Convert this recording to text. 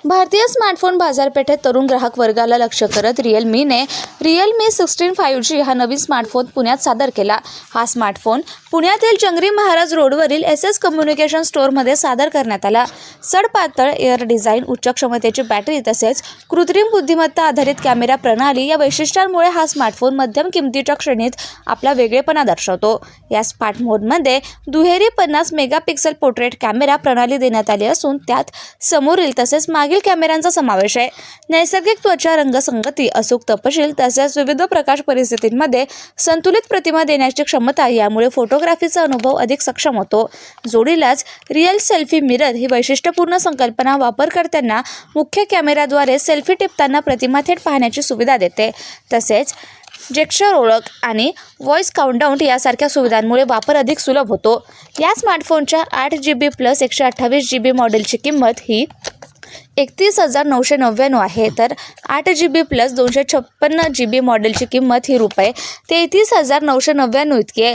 भारतीय स्मार्टफोन बाजारपेठेत तरुण ग्राहक वर्गाला लक्ष्य करत रिअलमीने रिअलमी 16 5G हा नवीन स्मार्टफोन पुण्यात सादर केला। हा स्मार्टफोन पुण्यातील जंगली महाराज रोडवरील SS कम्युनिकेशन स्टोअरमध्ये सादर करण्यात आला। सडपातळ एअर डिझाईन, उच्च क्षमतेची बॅटरी तसेच कृत्रिम बुद्धिमत्ता आधारित कॅमेरा प्रणाली या वैशिष्ट्यांमुळे हा स्मार्टफोन मध्यम किमतीच्या श्रेणीत आपला वेगळेपणा दर्शवतो। या स्मार्ट मोडमध्ये दुहेरी 50 मेगापिक्सल पोर्ट्रेट कॅमेरा प्रणाली देण्यात आली असून त्यात समोरील तसेच मागील कॅमेऱ्यांचा समावेश आहे। नैसर्गिक त्वचा रंगसंगती, अचूक तपशील तसेच विविध प्रकाश परिस्थितींमध्ये संतुलित प्रतिमा देण्याची क्षमता यामुळे फोटोग्राफीचा अनुभव अधिक सक्षम होतो। जोडीलाच रिअल सेल्फी मिरर ही वैशिष्ट्यपूर्ण संकल्पना वापरकर्त्यांना मुख्य कॅमेऱ्याद्वारे सेल्फी टिपताना प्रतिमा थेट पाहण्याची सुविधा देते। तसेच जेस्चर ओळख आणि व्हॉइस काउंटडाऊन यासारख्या सुविधांमुळे वापर अधिक सुलभ होतो। या स्मार्टफोनच्या 8GB प्लस 128GB मॉडेलची किंमत ही 31,999 आहे, तर 8GB प्लस 256GB मॉडेलची किंमत ही ₹33,999 इतकी आहे।